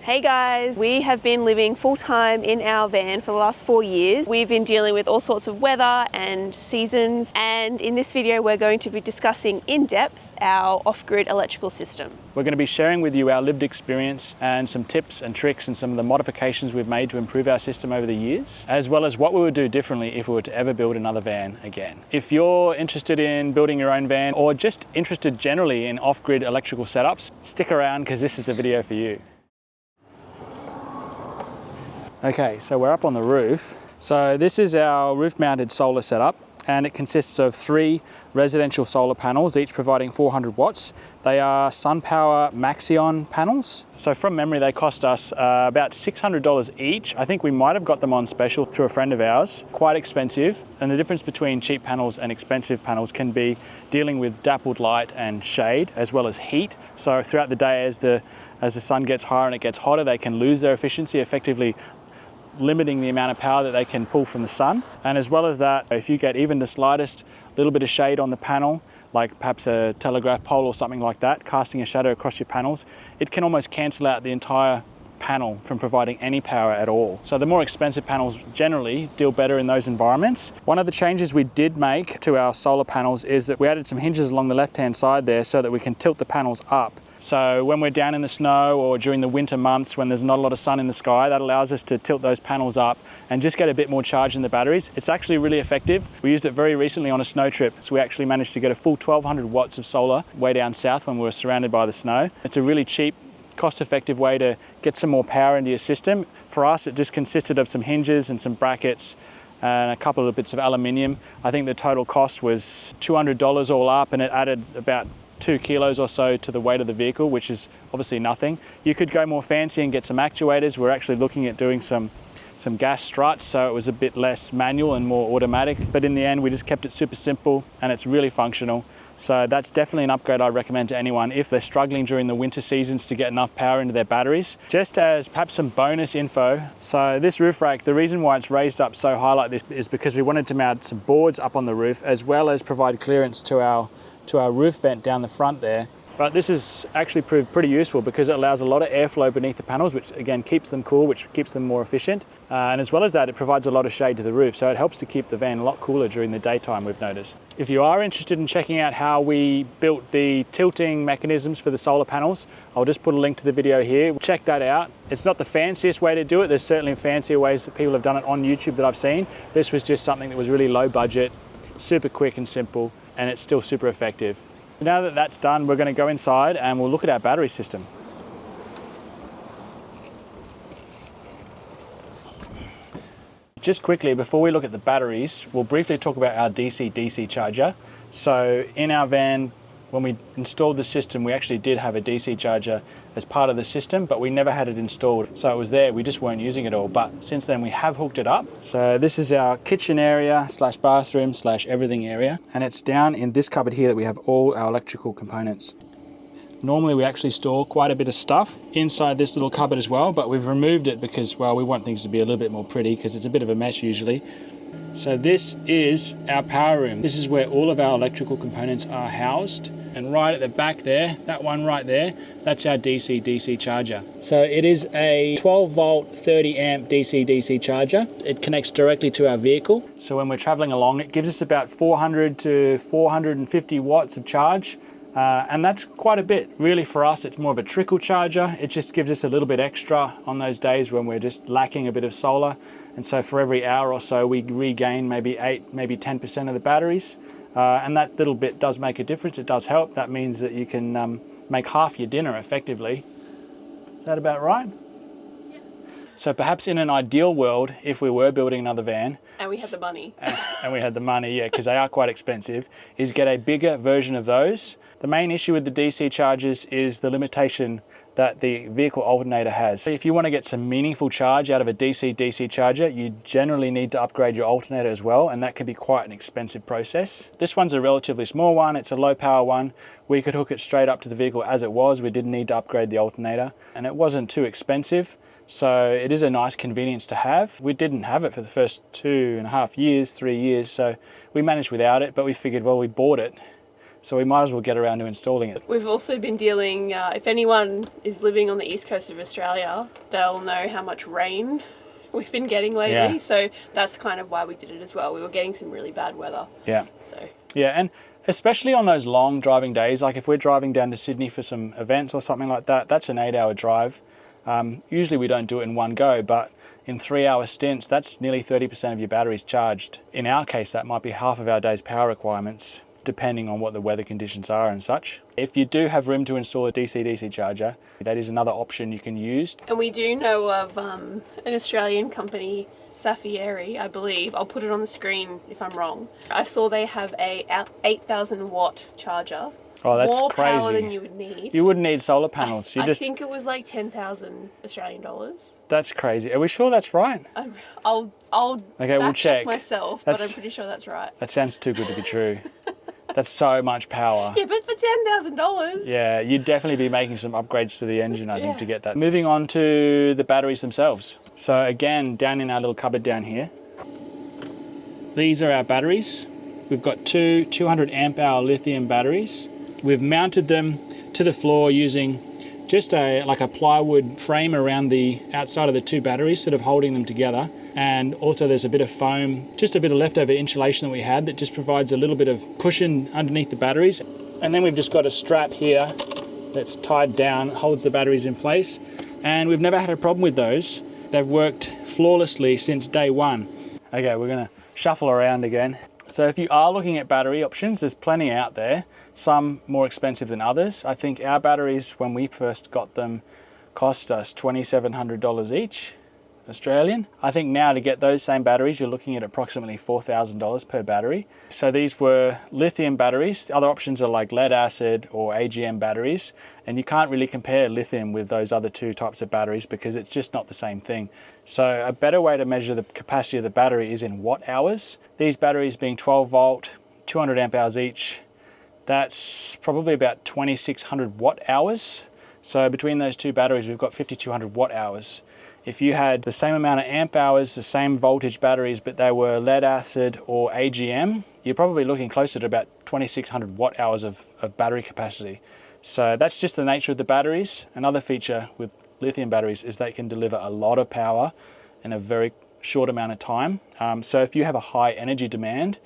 Hey guys, we have been living full-time in our van for the last 4 years. We've been dealing with all sorts of weather and seasons, and in this video we're going to be discussing in depth our off-grid electrical system. We're going to be sharing with you our lived experience and some tips and tricks and some of the modifications we've made to improve our system over the years, as well as what we would do differently if we were to ever build another van again. If you're interested in building your own van or just interested generally in off-grid electrical setups, stick around because this is the video for you. Okay, so we're up on the roof. So this is our roof-mounted solar setup, and it consists of 3 residential solar panels, each providing 400 watts. They are SunPower Maxion panels. So from memory, they cost us about $600 each. I think we might have got them on special through a friend of ours. Quite expensive, and the difference between cheap panels and expensive panels can be dealing with dappled light and shade, as well as heat. So throughout the day, as the sun gets higher and it gets hotter, they can lose their efficiency, effectively limiting the amount of power that they can pull from the sun. And as well as that, if you get even the slightest little bit of shade on the panel, like perhaps a telegraph pole or something like that, casting a shadow across your panels, it can almost cancel out the entire panel from providing any power at all. So the more expensive panels generally deal better in those environments. One of the changes we did make to our solar panels is that we added some hinges along the left-hand side there so that we can tilt the panels up. So when we're down in the snow or during the winter months when there's not a lot of sun in the sky, that allows us to tilt those panels up and just get a bit more charge in the batteries. It's actually really effective. We used it very recently on a snow trip. So we actually managed to get a full 1200 watts of solar way down south when we were surrounded by the snow. It's a really cheap, cost-effective way to get some more power into your system. For us, it just consisted of some hinges and some brackets and a couple of bits of aluminium. I think the total cost was $200 all up, and it added about 2 kilos or so to the weight of the vehicle, which is obviously nothing. You could go more fancy and get some actuators. We're actually looking at doing some gas struts, so it was a bit less manual and more automatic. But in the end, we just kept it super simple and it's really functional. So that's definitely an upgrade I'd recommend to anyone if they're struggling during the winter seasons to get enough power into their batteries. Just as perhaps some bonus info, so this roof rack, the reason why it's raised up so high like this is because we wanted to mount some boards up on the roof as well as provide clearance to our roof vent down the front there. But this has actually proved pretty useful because it allows a lot of airflow beneath the panels, which again keeps them cool, which keeps them more efficient. And as well as that, it provides a lot of shade to the roof, so it helps to keep the van a lot cooler during the daytime, we've noticed. If you are interested in checking out how we built the tilting mechanisms for the solar panels, I'll just put a link to the video here. Check that out. It's not the fanciest way to do it. There's certainly fancier ways that people have done it on YouTube that I've seen. This was just something that was really low budget, super quick and simple, and it's still super effective. Now that that's done, we're going to go inside and we'll look at our battery system. Just quickly, before we look at the batteries, we'll briefly talk about our DC-DC charger. So in our van, when we installed the system, we actually did have a DC charger as part of the system, but we never had it installed. So it was there, we just weren't using it all. But since then we have hooked it up. So this is our kitchen area / bathroom / everything area. And it's down in this cupboard here that we have all our electrical components. Normally we actually store quite a bit of stuff inside this little cupboard as well, but we've removed it because, well, we want things to be a little bit more pretty because it's a bit of a mess usually. So this is our power room. This is where all of our electrical components are housed. And right at the back there, that one right there, that's our DC-DC charger. So it is a 12 volt, 30 amp DC-DC charger. It connects directly to our vehicle. So when we're traveling along, it gives us about 400 to 450 watts of charge. And that's quite a bit. Really for us, it's more of a trickle charger. It just gives us a little bit extra on those days when we're just lacking a bit of solar. And so for every hour or so, we regain maybe 8, maybe 10% of the batteries. And that little bit does make a difference. It does help. That means that you can make half your dinner effectively. Is that about right? Yeah. So perhaps in an ideal world, if we were building another van, And we had the money. and we had the money, yeah, because they are quite expensive, is get a bigger version of those. The main issue with the DC chargers is the limitation that the vehicle alternator has. If you want to get some meaningful charge out of a DC-DC charger, you generally need to upgrade your alternator as well, and that can be quite an expensive process. This one's a relatively small one, it's a low power one. We could hook it straight up to the vehicle as it was. We didn't need to upgrade the alternator, and it wasn't too expensive. So it is a nice convenience to have. We didn't have it for the first 2.5 years, 3 years, so we managed without it, but we figured, well, we bought it, So we might as well get around to installing it. We've also been dealing, if anyone is living on the east coast of Australia, they'll know how much rain we've been getting lately. Yeah. So that's kind of why we did it as well. We were getting some really bad weather. Yeah. So Yeah, and especially on those long driving days, like if we're driving down to Sydney for some events or something like that, that's an 8-hour drive. Usually we don't do it in one go, but in 3-hour stints, that's nearly 30% of your batteries charged. In our case, that might be half of our day's power requirements, depending on what the weather conditions are and such. If you do have room to install a DC-DC charger, that is another option you can use. And we do know of an Australian company, Safieri, I believe. I'll put it on the screen if I'm wrong. I saw they have a 8,000 watt charger. Oh, that's more crazy. power than you would need. You wouldn't need solar panels. I think it was like 10,000 Australian dollars. That's crazy. Are we sure that's right? I'll Okay, we'll check myself, but I'm pretty sure that's right. That sounds too good to be true. That's so much power. Yeah, but for $10,000. Yeah, you'd definitely be making some upgrades to the engine, I think, to get that. Moving on to the batteries themselves. So again, down in our little cupboard down here, these are our batteries. We've got two 200 amp hour lithium batteries. We've mounted them to the floor using just like a plywood frame around the outside of the two batteries, sort of holding them together. And also there's a bit of foam, just a bit of leftover insulation that we had that just provides a little bit of cushion underneath the batteries. And then we've just got a strap here that's tied down, holds the batteries in place. And we've never had a problem with those. They've worked flawlessly since day one. Okay, we're gonna shuffle around again. So if you are looking at battery options, there's plenty out there, some more expensive than others. I think our batteries, when we first got them, cost us $2,700 each, Australian. I think now to get those same batteries, you're looking at approximately $4,000 per battery. So these were lithium batteries. The other options are like lead acid or AGM batteries. And you can't really compare lithium with those other two types of batteries because it's just not the same thing. So a better way to measure the capacity of the battery is in watt hours. These batteries being 12 volt, 200 amp hours each, that's probably about 2,600 watt hours. So between those two batteries, we've got 5,200 watt hours. If you had the same amount of amp hours, the same voltage batteries, but they were lead acid or AGM, you're probably looking closer to about 2,600 watt hours of battery capacity. So that's just the nature of the batteries. Another feature with lithium batteries is they can deliver a lot of power in a very short amount of time. So if you have a high energy demand,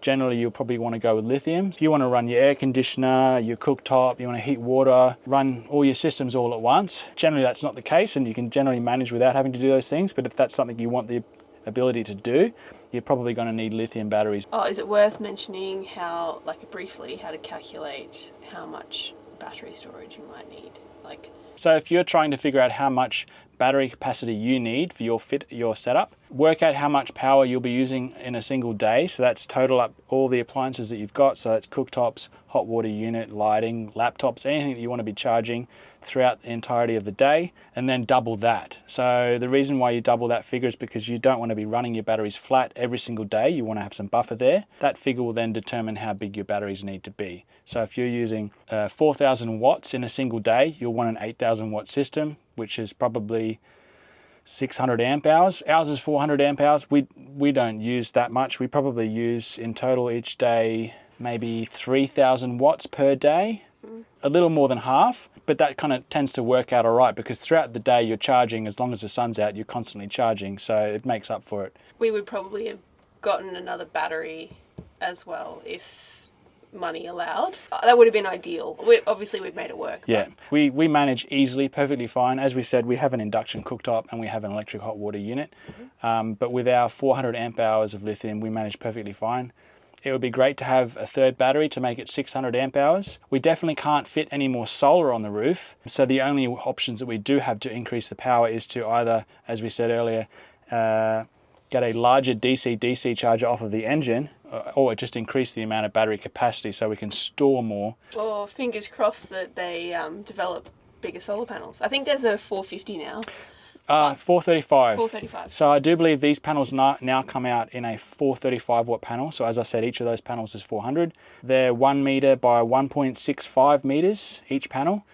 generally you'll probably want to go with lithium. If you want to run your air conditioner, your cooktop, you want to heat water, run all your systems all at once, generally that's not the case and you can generally manage without having to do those things. But if that's something you want the ability to do, you're probably going to need lithium batteries. Oh, is it worth mentioning how, like briefly, how to calculate how much battery storage you might need? So if you're trying to figure out how much battery capacity you need for your setup, work out how much power you'll be using in a single day. So that's total up all the appliances that you've got. So that's cooktops, hot water unit, lighting, laptops, anything that you want to be charging throughout the entirety of the day, and then double that. So the reason why you double that figure is because you don't want to be running your batteries flat every single day. You want to have some buffer there. That figure will then determine how big your batteries need to be. So if you're using 4,000 watts in a single day, you'll want an 8,000 watt system, which is probably 600 amp hours. Ours is 400 amp hours. We don't use that much. We probably use in total each day maybe 3,000 watts per day, a little more than half, but that kind of tends to work out all right because throughout the day you're charging, as long as the sun's out, you're constantly charging, so it makes up for it. We would probably have gotten another battery as well if money allowed. That would have been ideal. Obviously we've made it work. Yeah, we manage easily, perfectly fine. As we said, we have an induction cooktop and we have an electric hot water unit. But with our 400 amp hours of lithium, we manage perfectly fine. It would be great to have a third battery to make it 600 amp hours. We definitely can't fit any more solar on the roof. So the only options that we do have to increase the power is to either, as we said earlier, get a larger DC-DC charger off of the engine, or just increase the amount of battery capacity so we can store more. Or fingers crossed that they develop bigger solar panels. I think there's a 450 now. 435. 435. So I do believe these panels now come out in a 435 watt panel. So as I said, each of those panels is 400. They're 1 meter by 1.65 meters each panel.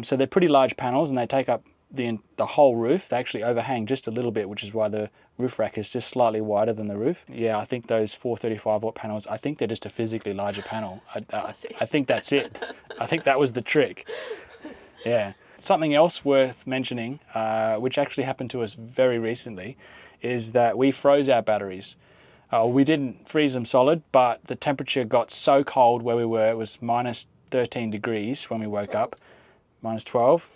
So they're pretty large panels and they take up the whole roof. They actually overhang just a little bit, which is why the roof rack is just slightly wider than the roof. Yeah, I think those 435 watt panels, I think they're just a physically larger panel. I think that's it. I think that was the trick. Yeah. Something else worth mentioning, which actually happened to us very recently, is that we froze our batteries. We didn't freeze them solid, but the temperature got so cold where we were. It was minus 13 degrees when we woke up, minus 12.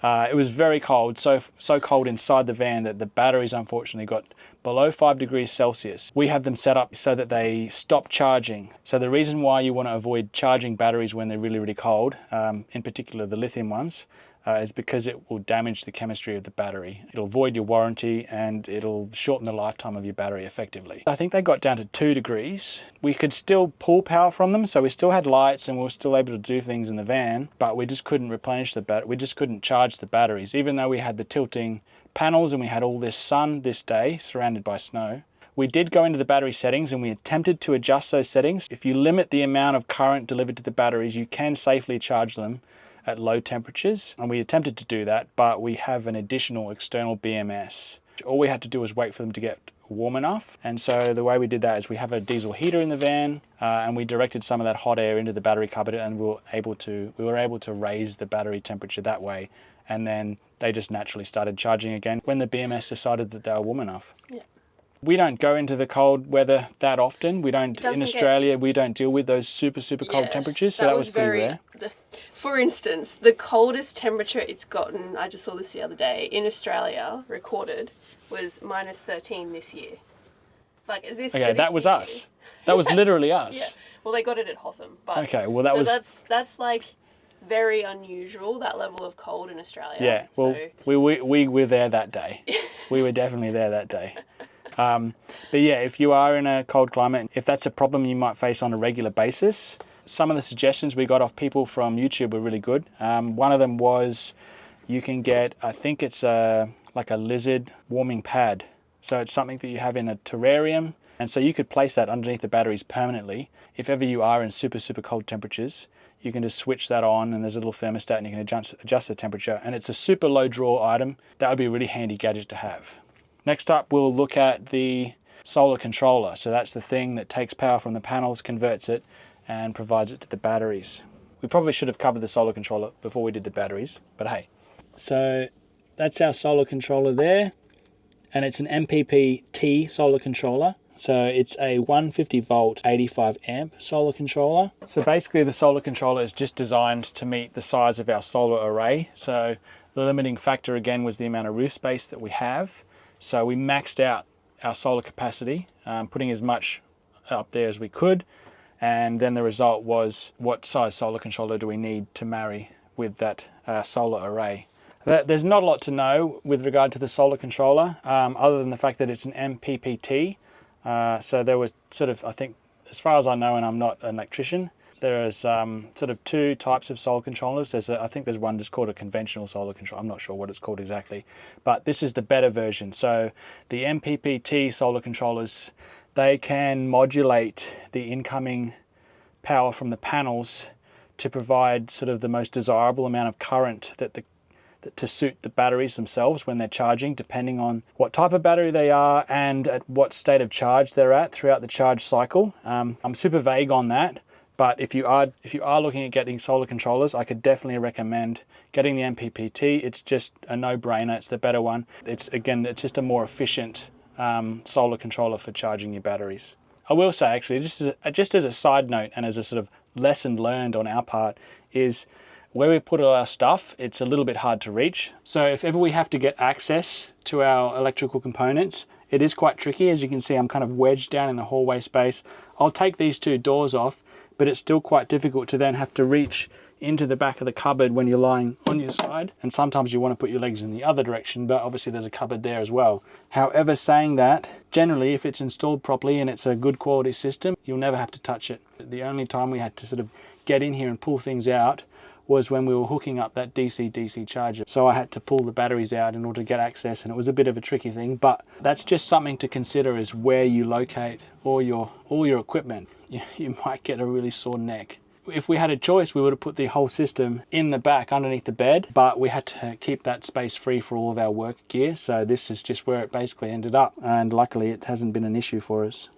It was very cold, so cold inside the van that the batteries unfortunately got below 5 degrees Celsius. We have them set up so that they stop charging. So the reason why you want to avoid charging batteries when they're really, really cold, in particular the lithium ones, is because it will damage the chemistry of the battery. It'll void your warranty and it'll shorten the lifetime of your battery effectively. I think they got down to 2 degrees. We could still pull power from them, so we still had lights and we were still able to do things in the van, but we just couldn't replenish the battery. We just couldn't charge the batteries, even though we had the tilting panels and we had all this sun this day surrounded by snow. We did go into the battery settings and we attempted to adjust those settings. If you limit the amount of current delivered to the batteries, you can safely charge them at low temperatures, and we attempted to do that, but we have an additional external BMS. All we had to do was wait for them to get warm enough, and so the way we did that is we have a diesel heater in the van, and we directed some of that hot air into the battery cupboard, and we were able to raise the battery temperature that way, and then they just naturally started charging again when the BMS decided that they were warm enough. Yeah. We don't go into the cold weather that often. We don't, in Australia, we don't deal with those super cold temperatures, so that was pretty rare. For instance, the coldest temperature it's gotten, I just saw this the other day, in Australia, recorded, was minus 13 this year. Like this. Okay, that was us. That was literally us. Yeah. Well, they got it at Hotham, but okay, well that was. That's like very unusual, that level of cold in Australia. Yeah. Well, so. we were there that day. We were definitely there that day. But yeah, if you are in a cold climate, if that's a problem you might face on a regular basis, some of the suggestions we got off people from YouTube were really good. One of them was you can get, I think it's like a lizard warming pad. So it's something that you have in a terrarium. And so you could place that underneath the batteries permanently. If ever you are in super cold temperatures, you can just switch that on and there's a little thermostat and you can adjust the temperature. And it's a super low draw item. That would be a really handy gadget to have. Next up, we'll look at the solar controller. So that's the thing that takes power from the panels, converts it, and provides it to the batteries. We probably should have covered the solar controller before we did the batteries, but hey. So that's our solar controller there, and it's an MPPT solar controller. So it's a 150 volt, 85 amp solar controller. So basically the solar controller is just designed to meet the size of our solar array. So the limiting factor again was the amount of roof space that we have. So we maxed out our solar capacity, putting as much up there as we could. And then the result was, what size solar controller do we need to marry with that solar array? There's not a lot to know with regard to the solar controller, other than the fact that it's an MPPT. So there were sort of, I think, as far as I know, and I'm not an electrician, there is sort of two types of solar controllers. I think there's one that's called a conventional solar controller. I'm not sure what it's called exactly, but this is the better version. So the MPPT solar controllers, they can modulate the incoming power from the panels to provide sort of the most desirable amount of current to suit the batteries themselves when they're charging, depending on what type of battery they are and at what state of charge they're at throughout the charge cycle. I'm super vague on that. But if you are looking at getting solar controllers, I could definitely recommend getting the MPPT. It's just a no-brainer. It's the better one. It's just a more efficient solar controller for charging your batteries. I will say, actually, just as a side note and as a sort of lesson learned on our part, is where we put all our stuff, it's a little bit hard to reach. So if ever we have to get access to our electrical components, it is quite tricky. As you can see, I'm kind of wedged down in the hallway space. I'll take these two doors off, but it's still quite difficult to then have to reach into the back of the cupboard when you're lying on your side. And sometimes you want to put your legs in the other direction, but obviously there's a cupboard there as well. However, saying that, generally if it's installed properly and it's a good quality system, you'll never have to touch it. The only time we had to sort of get in here and pull things out was when we were hooking up that DC-DC charger. So I had to pull the batteries out in order to get access, and it was a bit of a tricky thing, but that's just something to consider, is where you locate all your equipment. You might get a really sore neck If we had a choice, we would have put the whole system in the back underneath the bed, but we had to keep that space free for all of our work gear. So this is just where it basically ended up. And luckily it hasn't been an issue for us.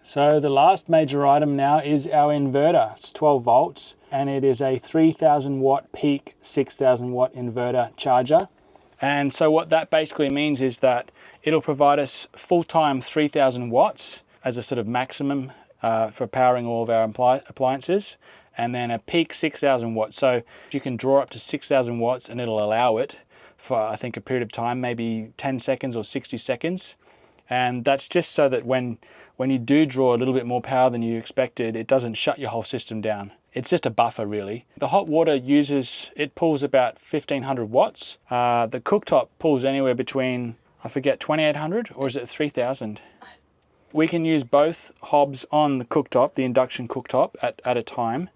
So the last major item now is our inverter. It's 12 volts and it is a 3000 watt peak 6000 watt inverter charger. And so what that basically means is that it'll provide us full-time 3000 watts as a sort of maximum for powering all of our appliances, and then a peak 6000 watts. So you can draw up to 6000 watts and it'll allow it for, I think, a period of time, maybe 10 seconds or 60 seconds. And that's just so that when you do draw a little bit more power than you expected, it doesn't shut your whole system down. It's just a buffer, really. The hot water it pulls about 1500 watts. The cooktop pulls anywhere between, I forget, 2800 or is it 3000? We can use both hobs on the cooktop, the induction cooktop, at a time.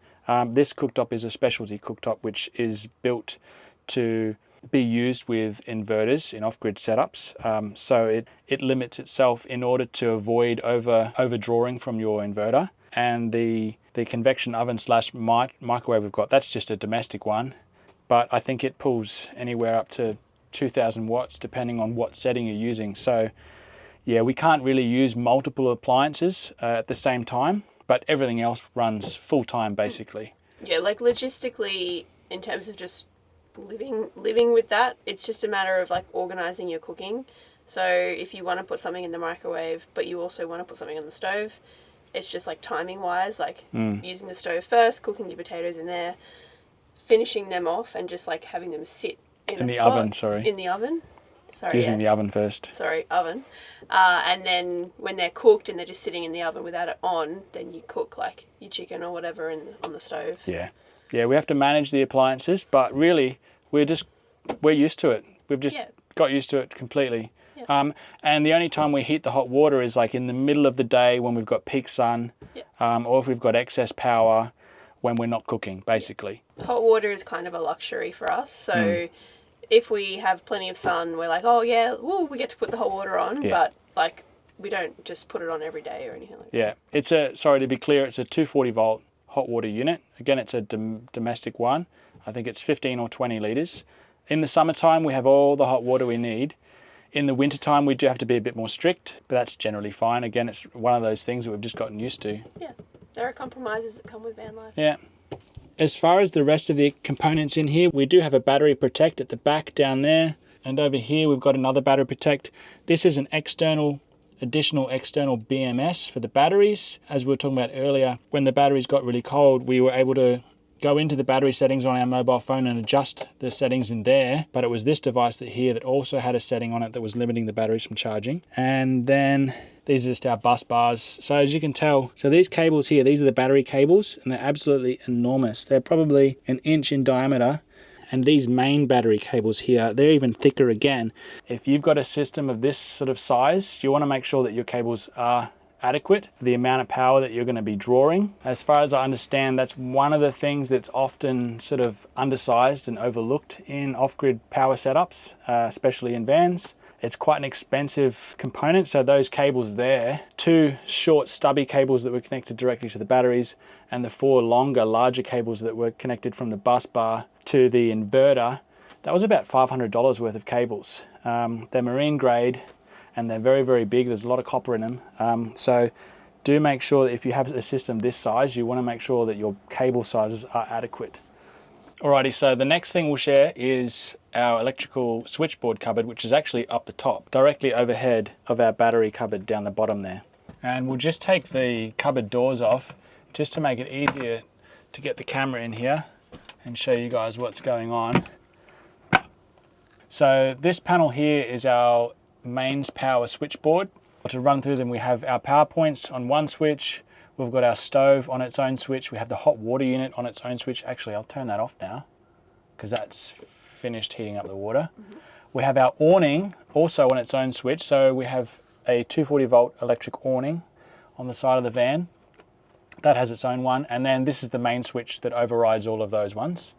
This cooktop is a specialty cooktop which is built to be used with inverters in off-grid setups. So it limits itself in order to avoid overdrawing from your inverter. And the convection oven / microwave we've got, that's just a domestic one. But I think it pulls anywhere up to 2000 watts depending on what setting you're using. So yeah, we can't really use multiple appliances at the same time, but everything else runs full time basically. Yeah, like logistically, in terms of just living with that, it's just a matter of like organizing your cooking. So if you want to put something in the microwave, but you also want to put something on the stove, it's just like timing wise, like using the stove first, cooking your potatoes in there, finishing them off, and just like having them sit in the oven. In the oven. Sorry, using the oven first. Sorry, oven. And then when they're cooked and they're just sitting in the oven without it on, then you cook like your chicken or whatever on the stove. Yeah. Yeah, we have to manage the appliances, but really we're used to it. We've just got used to it completely. Yeah. And the only time we heat the hot water is like in the middle of the day when we've got peak sun, or if we've got excess power when we're not cooking, basically. Hot water is kind of a luxury for us. So if we have plenty of sun, we're like, oh yeah, we get to put the hot water on, but like we don't just put it on every day or anything like that. Yeah, it's to be clear, it's a 240 volt hot water unit. Again, it's a domestic one. I think it's 15 or 20 litres. In the summertime, we have all the hot water we need. In the wintertime, we do have to be a bit more strict, but that's generally fine. Again, it's one of those things that we've just gotten used to. Yeah, there are compromises that come with van life. Yeah. As far as the rest of the components in here, we do have a battery protect at the back down there. And over here, we've got another battery protect. This is an additional external BMS for the batteries. As we were talking about earlier, when the batteries got really cold, we were able to go into the battery settings on our mobile phone and adjust the settings in there. But it was this device that also had a setting on it that was limiting the batteries from charging. And then these are just our bus bars. So as you can tell, so these cables here, these are the battery cables, and they're absolutely enormous. They're probably 1 inch in diameter. And these main battery cables here, they're even thicker again. If you've got a system of this sort of size, you want to make sure that your cables are adequate for the amount of power that you're going to be drawing. As far as I understand, that's one of the things that's often sort of undersized and overlooked in off-grid power setups, especially in vans. It's quite an expensive component. So those cables there, 2 short stubby cables that were connected directly to the batteries, and the 4 longer, larger cables that were connected from the bus bar to the inverter, that was about $500 worth of cables. They're marine grade and they're very, very big. There's a lot of copper in them. So do make sure that if you have a system this size, you want to make sure that your cable sizes are adequate. Alrighty, so the next thing we'll share is our electrical switchboard cupboard, which is actually up the top, directly overhead of our battery cupboard down the bottom there. And we'll just take the cupboard doors off just to make it easier to get the camera in here and show you guys what's going on. So this panel here is our mains power switchboard. To run through them, we have our power points on one switch. We've got our stove on its own switch. We have the hot water unit on its own switch. Actually, I'll turn that off now because that's finished heating up the water. We have our awning also on its own switch. So we have a 240 volt electric awning on the side of the van. That has its own one. And then this is the main switch that overrides all of those ones.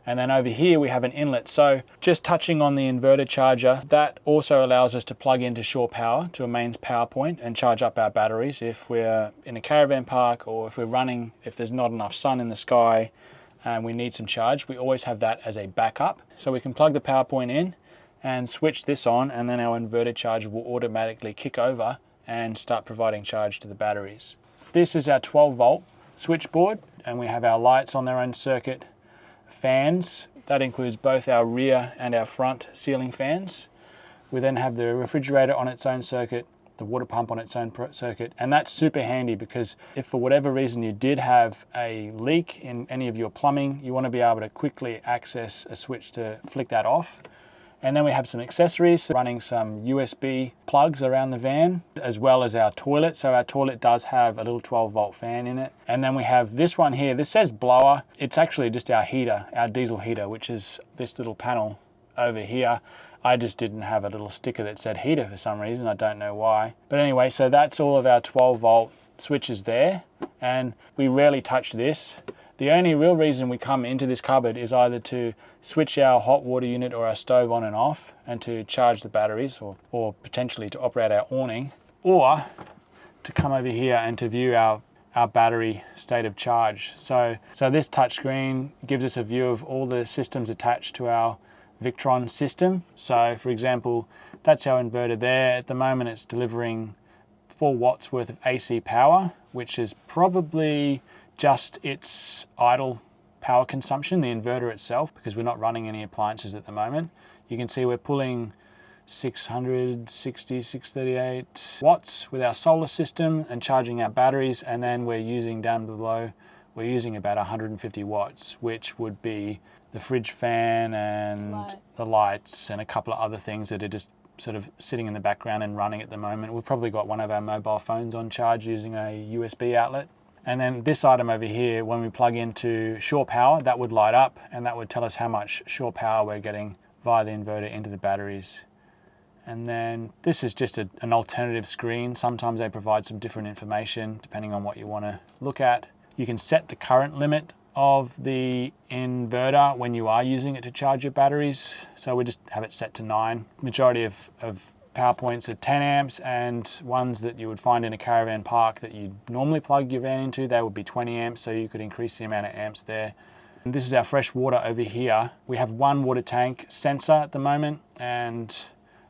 And then over here we have an inlet. So just touching on the inverter charger, that also allows us to plug into shore power to a mains power point and charge up our batteries if we're in a caravan park, or if we're running, if there's not enough sun in the sky and we need some charge. We always have that as a backup. So we can plug the power point in and switch this on, and then our inverter charger will automatically kick over and start providing charge to the batteries. This is our 12-volt switchboard, and we have our lights on their own circuit, fans, that includes both our rear and our front ceiling fans. We then have the refrigerator on its own circuit, the water pump on its own circuit, and that's super handy because if for whatever reason you did have a leak in any of your plumbing, you want to be able to quickly access a switch to flick that off. And then we have some accessories, running some USB plugs around the van, as well as our toilet. So our toilet does have a little 12-volt fan in it. And then we have this one here. This says blower. It's actually just our heater, our diesel heater, which is this little panel over here. I just didn't have a little sticker that said heater for some reason. I don't know why. But anyway, so that's all of our 12-volt switches there. And we rarely touch this. The only real reason we come into this cupboard is either to switch our hot water unit or our stove on and off and to charge the batteries, or potentially to operate our awning, or to come over here and to view our battery state of charge. So this touchscreen gives us a view of all the systems attached to our Victron system. So for example, that's our inverter there. At the moment it's delivering 4 watts worth of AC power, which is probably just its idle power consumption, the inverter itself, because we're not running any appliances at the moment. You can see we're pulling 638 watts with our solar system and charging our batteries, and then we're using down below, we're using about 150 watts, which would be the fridge fan and the lights and a couple of other things that are just sort of sitting in the background and running at the moment. We've probably got one of our mobile phones on charge using a USB outlet. And then this item over here, when we plug into shore power, that would light up and that would tell us how much shore power we're getting via the inverter into the batteries. And then this is just an alternative screen. Sometimes they provide some different information depending on what you want to look at. You can set the current limit of the inverter when you are using it to charge your batteries. So we just have it set to 9. Majority of power points are 10 amps, and ones that you would find in a caravan park that you normally plug your van into, they would be 20 amps, so you could increase the amount of amps there. And this is our fresh water over here. We have one water tank sensor at the moment, and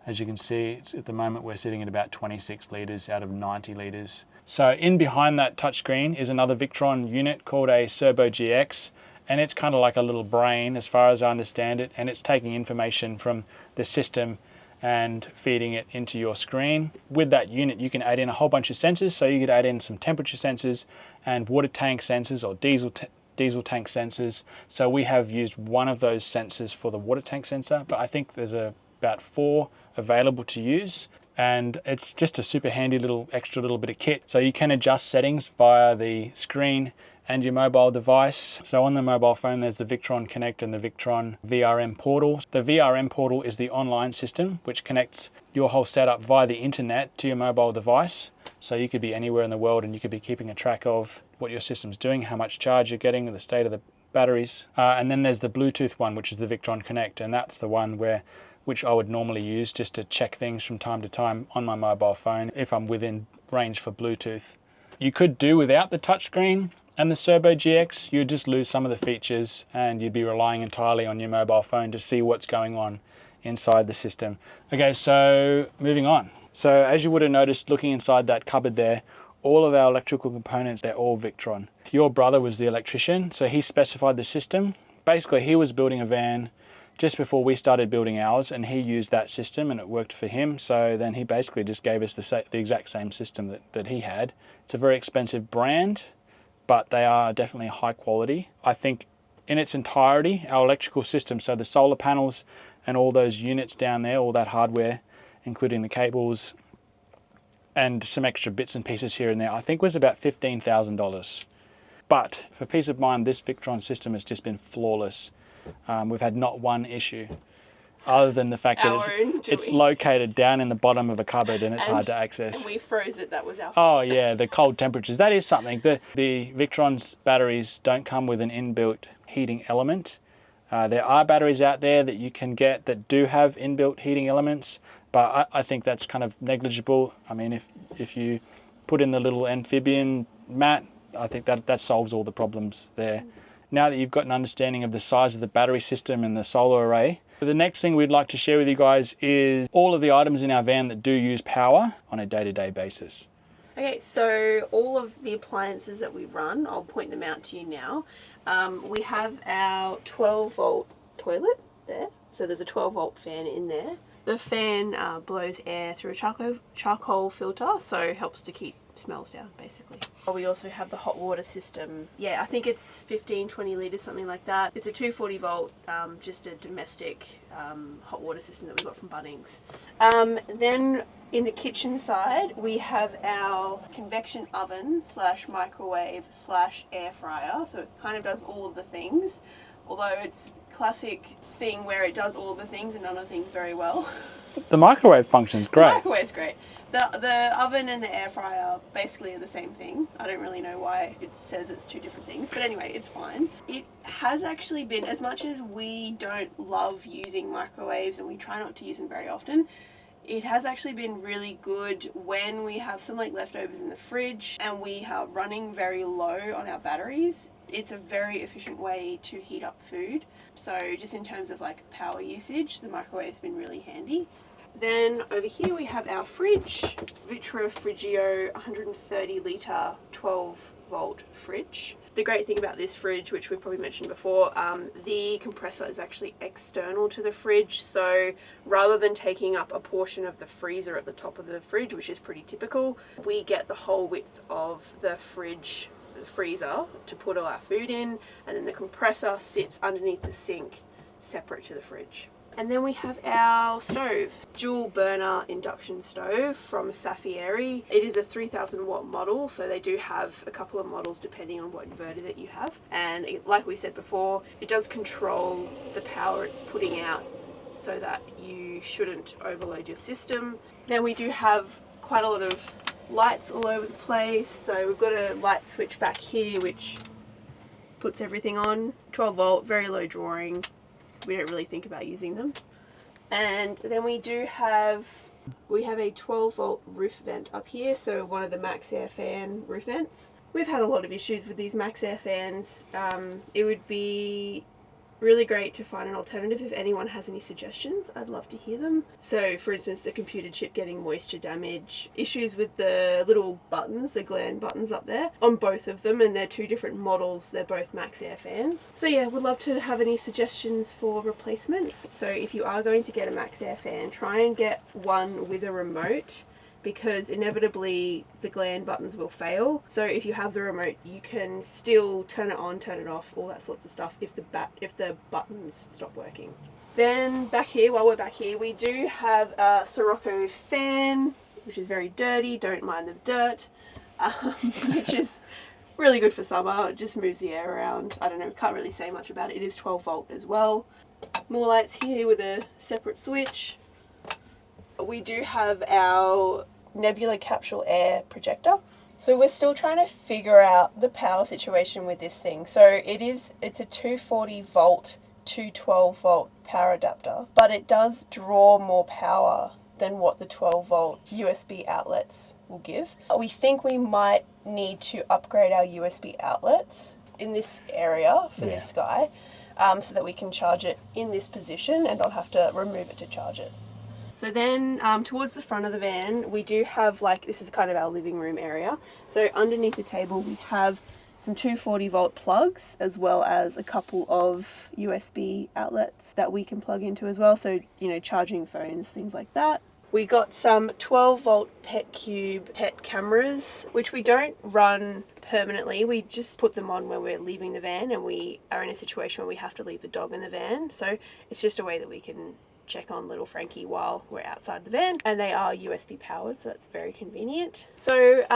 as you can see, at the moment we're sitting at about 26 litres out of 90 litres. So in behind that touchscreen is another Victron unit called a Serbo GX, and it's kind of like a little brain as far as I understand it, and it's taking information from the system and feeding it into your screen. With that unit you can add in a whole bunch of sensors, so you could add in some temperature sensors and water tank sensors or diesel tank sensors. So we have used one of those sensors for the water tank sensor, but I think there's about 4 available to use, and it's just a super handy extra little bit of kit. So you can adjust settings via the screen and your mobile device. So on the mobile phone, there's the Victron Connect and the Victron VRM portal. The VRM portal is the online system which connects your whole setup via the internet to your mobile device. So you could be anywhere in the world and you could be keeping a track of what your system's doing, how much charge you're getting, the state of the batteries. And then there's the Bluetooth one, which is the Victron Connect, and that's the one which I would normally use just to check things from time to time on my mobile phone if I'm within range for Bluetooth. You could do without the touchscreen and the Serbo GX. You'd just lose some of the features and you'd be relying entirely on your mobile phone to see what's going on inside the system. Okay, so moving on. So as you would have noticed looking inside that cupboard there, all of our electrical components, they're all Victron. Your brother was the electrician, so he specified the system. Basically, he was building a van just before we started building ours, and he used that system and it worked for him. So then he basically just gave us the exact same system that he had. It's a very expensive brand, but they are definitely high quality. I think in its entirety, our electrical system, so the solar panels and all those units down there, all that hardware, including the cables and some extra bits and pieces here and there, I think was about $15,000. But for peace of mind, this Victron system has just been flawless. We've had not one issue, other than the fact that it's located down in the bottom of a cupboard and it's hard to access. And we froze it, that was our fault. Oh yeah, the cold temperatures, that is something. The Victron's batteries don't come with an inbuilt heating element. There are batteries out there that you can get that do have inbuilt heating elements, but I think that's kind of negligible. I mean, if you put in the little amphibian mat, I think that solves all the problems there. Now that you've got an understanding of the size of the battery system and the solar array, the next thing we'd like to share with you guys is all of the items in our van that do use power on a day-to-day basis. Okay, so all of the appliances that we run, I'll point them out to you now. We have our 12 volt toilet there. So there's a 12 volt fan in there. The fan blows air through a charcoal filter, so helps to keep smells down basically. We also have the hot water system. Yeah, I think it's 15-20 litres, something like that. It's a 240 volt, just a domestic hot water system that we got from Bunnings. Then in the kitchen side, we have our convection oven / microwave / air fryer. So it kind of does all of the things, although it's classic thing where it does all of the things and none of the things very well. The microwave function's great. The microwave's great. The oven and the air fryer basically are the same thing. I don't really know why it says it's two different things, but anyway, it's fine. It has actually been, as much as we don't love using microwaves and we try not to use them very often, it has actually been really good when we have some like leftovers in the fridge and we are running very low on our batteries. It's a very efficient way to heat up food. So just in terms of like power usage, the microwave's been really handy. Then over here we have our fridge, Vitra Frigio 130 litre 12 volt fridge. The great thing about this fridge, which we've probably mentioned before, the compressor is actually external to the fridge. So rather than taking up a portion of the freezer at the top of the fridge, which is pretty typical, we get the whole width of the freezer to put all our food in, and then the compressor sits underneath the sink separate to the fridge. And then we have our stove, dual burner induction stove from Safieri. It is a 3000 watt model, so they do have a couple of models depending on what inverter that you have. And like we said before, it does control the power it's putting out so that you shouldn't overload your system. Then we do have quite a lot of lights all over the place. So we've got a light switch back here which puts everything on. 12 volt, very low drawing. We don't really think about using them. And then we have a 12 volt roof vent up here, so one of the Max Air fan roof vents. We've had a lot of issues with these Max Air fans. It would be really great to find an alternative. If anyone has any suggestions, I'd love to hear them. So for instance, the computer chip getting moisture damage, issues with the little buttons, the gland buttons up there on both of them, and they're two different models. They're both Max Air fans. So yeah, would love to have any suggestions for replacements. So if you are going to get a Max Air fan, try and get one with a remote, because inevitably the gland buttons will fail. So if you have the remote, you can still turn it on, turn it off, all that sorts of stuff if the buttons stop working. Then back here, while we're back here, we do have a Sirocco fan, which is very dirty, don't mind the dirt, which is really good for summer. It just moves the air around. I don't know, can't really say much about it. It is 12 volt as well. More lights here with a separate switch. We do have our Nebula capsule air projector. So we're still trying to figure out the power situation with this thing. So it's a 240 volt to 12 volt power adapter, but it does draw more power than what the 12 volt USB outlets will give. We think we might need to upgrade our USB outlets in this area for this guy, so that we can charge it in this position and not have to remove it to charge it. So then towards the front of the van, we do have, like, this is kind of our living room area. So underneath the table, we have some 240 volt plugs, as well as a couple of USB outlets that we can plug into as well. So, you know, charging phones, things like that. We got some 12 volt PET Cube PET cameras, which we don't run permanently. We just put them on when we're leaving the van and we are in a situation where we have to leave the dog in the van. So it's just a way that we can check on little Frankie while we're outside the van, and they are USB powered, so that's very convenient. So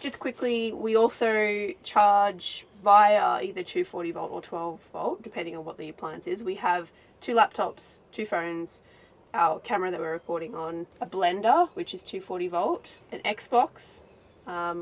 just quickly, we also charge via either 240 volt or 12 volt, depending on what the appliance is. We have 2 laptops, 2 phones, our camera that we're recording on, a blender, which is 240 volt, an Xbox,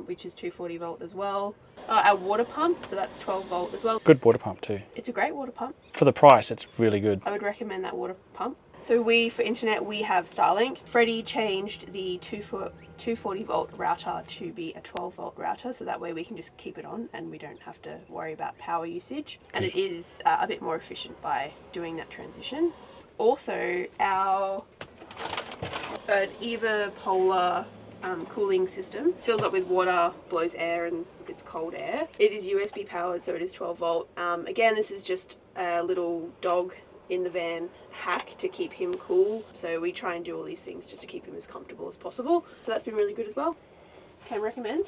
which is 240 volt as well. Our water pump, so that's 12 volt as well. Good water pump too. It's a great water pump. For the price, it's really good. I would recommend that water pump. So for internet, we have Starlink. Freddie changed the 240 volt router to be a 12 volt router, so that way we can just keep it on and we don't have to worry about power usage. And it is a bit more efficient by doing that transition. Also, our EVA Polar cooling system fills up with water, blows air, and it's cold air. It is USB powered, so it is 12 volt. Again, this is just a little dog in the van hack to keep him cool. So we try and do all these things just to keep him as comfortable as possible. So that's been really good as well. Can recommend.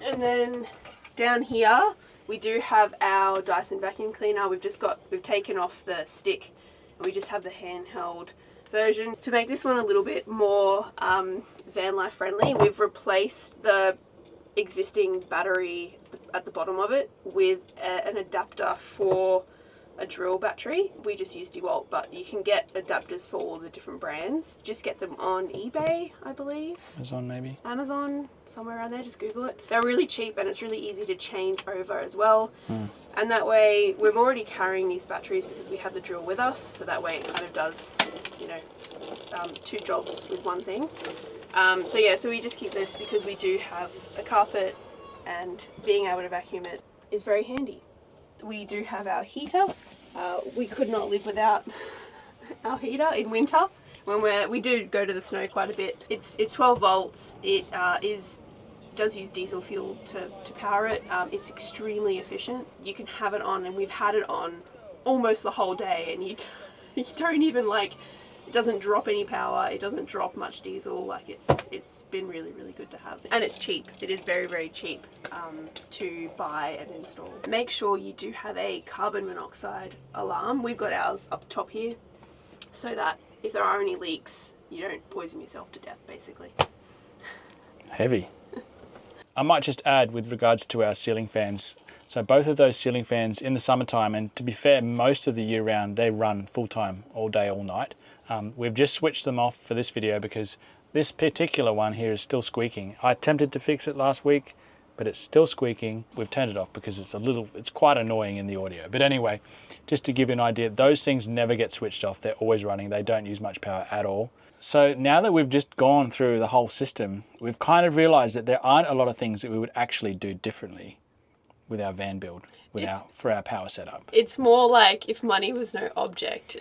And then down here, we do have our Dyson vacuum cleaner. We've taken off the stick and we just have the handheld version. To make this one a little bit more van life friendly, we've replaced the existing battery at the bottom of it with an adapter for a drill battery. We just use DeWalt, but you can get adapters for all the different brands. Just get them on eBay, I believe. Amazon maybe. Amazon, somewhere around there, just Google it. They're really cheap and it's really easy to change over as well. And that way, we're already carrying these batteries because we have the drill with us, so that way it kind of does, you know, 2 jobs with one thing. So yeah, so we just keep this because we do have a carpet and being able to vacuum it is very handy. We do have our heater. We could not live without our heater in winter. When we do go to the snow quite a bit. It's 12 volts. It does use diesel fuel to power it. It's extremely efficient. You can have it on, and we've had it on almost the whole day, and you don't even it doesn't drop any power, it doesn't drop much diesel. It's been really, really good to have. And it's cheap. It is very, very cheap to buy and install. Make sure you do have a carbon monoxide alarm. We've got ours up top here, so that if there are any leaks, you don't poison yourself to death, basically. Heavy. I might just add with regards to our ceiling fans. So both of those ceiling fans in the summertime, and to be fair, most of the year round, they run full time, all day, all night. We've just switched them off for this video because this particular one here is still squeaking. I attempted to fix it last week, but it's still squeaking. We've turned it off because it's quite annoying in the audio. But anyway, just to give you an idea, those things never get switched off. They're always running. They don't use much power at all. So now that we've just gone through the whole system, we've kind of realized that there aren't a lot of things that we would actually do differently with our van build, for our power setup. It's more like if money was no object,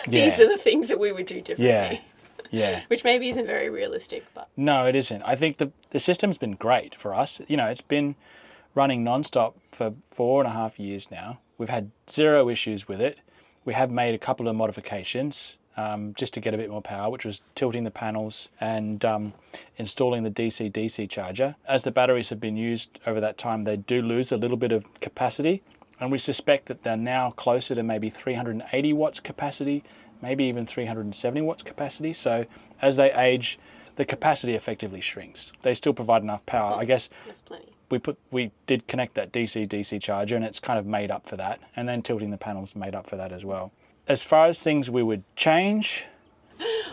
these are the things that we would do differently. Yeah. Which maybe isn't very realistic, but... No, it isn't. I think the system's been great for us. You know, it's been running non-stop for 4.5 years now. We've had 0 issues with it. We have made a couple of modifications just to get a bit more power, which was tilting the panels and installing the DC-DC charger. As the batteries have been used over that time, they do lose a little bit of capacity, and we suspect that they're now closer to maybe 380 watts capacity, maybe even 370 watts capacity. So as they age, the capacity effectively shrinks. They still provide enough power. I guess that's plenty. We did connect that DC-DC charger, and it's kind of made up for that. And then tilting the panels made up for that as well. As far as things we would change,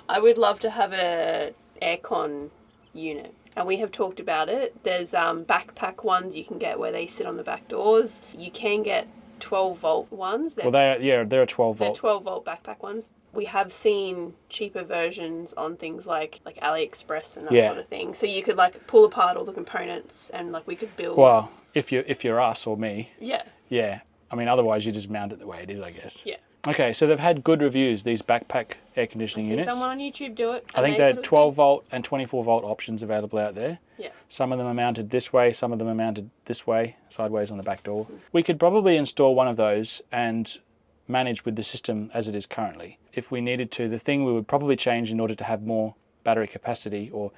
I would love to have a aircon unit. And we have talked about it. There's backpack ones you can get where they sit on the back doors. You can get 12 volt ones. They're a 12 volt. They're 12 volt backpack ones. We have seen cheaper versions on things like AliExpress and that sort of thing. So you could pull apart all the components and we could build. Well, if you're us or me. Yeah. Yeah. I mean, otherwise you just mount it the way it is, I guess. Yeah. Okay, so they've had good reviews, these backpack air conditioning units. Someone on YouTube do it. I think there are 12 volt and 24 volt options available out there. Yeah. Some of them are mounted this way, some of them are mounted this way, sideways on the back door. We could probably install one of those and manage with the system as it is currently. If we needed to, the thing we would probably change in order to have more battery capacity or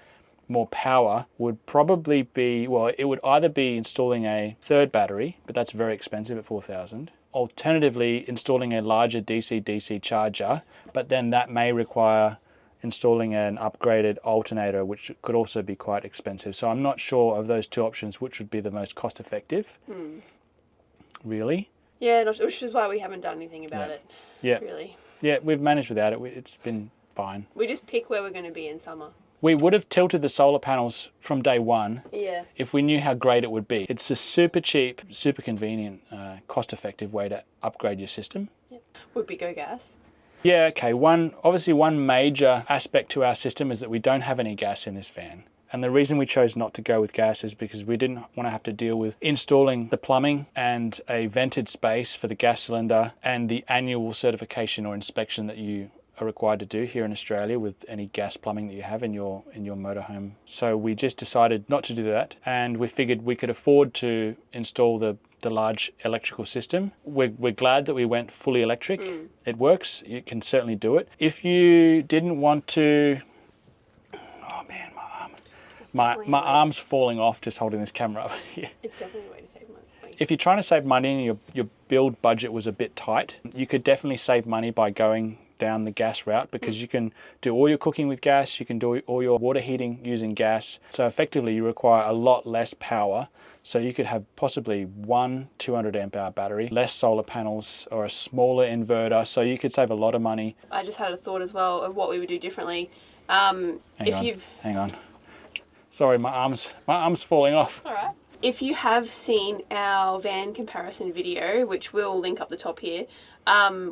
more power would probably be, well, it would either be installing a third battery, but that's very expensive at 4,000. Alternatively, installing a larger DC-DC charger, but then that may require installing an upgraded alternator, which could also be quite expensive. So I'm not sure of those 2 options which would be the most cost effective. Really? Yeah, which is why we haven't done anything about it. Yeah. Really. Yeah, we've managed without it. It's been fine. We just pick where we're going to be in summer. We would have tilted the solar panels from day one if we knew how great it would be. It's a super cheap, super convenient, cost-effective way to upgrade your system. Yep. Would we go gas? Yeah, okay. Obviously one major aspect to our system is that we don't have any gas in this van. And the reason we chose not to go with gas is because we didn't want to have to deal with installing the plumbing and a vented space for the gas cylinder and the annual certification or inspection that you are required to do here in Australia with any gas plumbing that you have in your motorhome. So we just decided not to do that, and we figured we could afford to install the large electrical system. We're glad that we went fully electric. It works. You can certainly do it. If you didn't want to... Oh man, my arm's falling off just holding this camera up here. It's definitely a way to save money. If you're trying to save money and your build budget was a bit tight, you could definitely save money by going down the gas route, because you can do all your cooking with gas, you can do all your water heating using gas. So effectively you require a lot less power. So you could have possibly one 200 amp hour battery, less solar panels, or a smaller inverter. So you could save a lot of money. I just had a thought as well of what we would do differently. Hang on. Sorry, my arm's falling off. It's all right. If you have seen our van comparison video, which we'll link up the top here,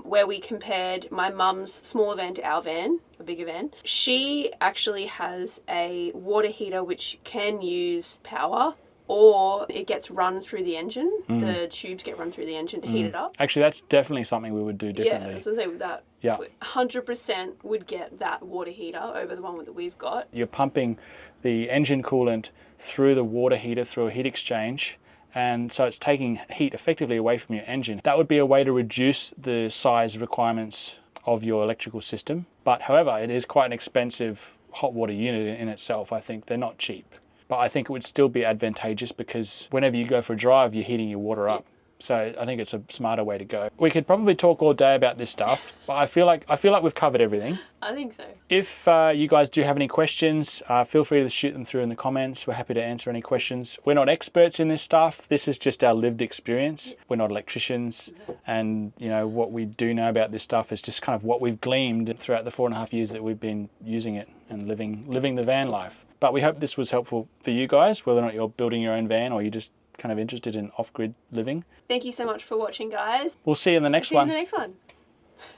where we compared my mum's smaller van to our van, a bigger van, she actually has a water heater which can use power, or it gets run through the engine. The tubes get run through the engine to heat it up. Actually, that's definitely something we would do differently. Yeah, I was going to say with that. Yeah. 100% would get that water heater over the one that we've got. You're pumping the engine coolant through the water heater through a heat exchange, and so it's taking heat effectively away from your engine. That would be a way to reduce the size requirements of your electrical system. But however, it is quite an expensive hot water unit in itself. I think they're not cheap. But I think it would still be advantageous because whenever you go for a drive, you're heating your water up. So I think it's a smarter way to go. We could probably talk all day about this stuff, but I feel like we've covered everything. I think so. If you guys do have any questions, feel free to shoot them through in the comments. We're happy to answer any questions. We're not experts in this stuff. This is just our lived experience. We're not electricians, and what we do know about this stuff is just kind of what we've gleaned throughout the 4.5 years that we've been using it and living the van life. But we hope this was helpful for you guys, whether or not you're building your own van or you're just kind of interested in off-grid living. Thank you so much for watching, guys. We'll see you in the next one. See you in the next one.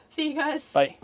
See you guys. Bye.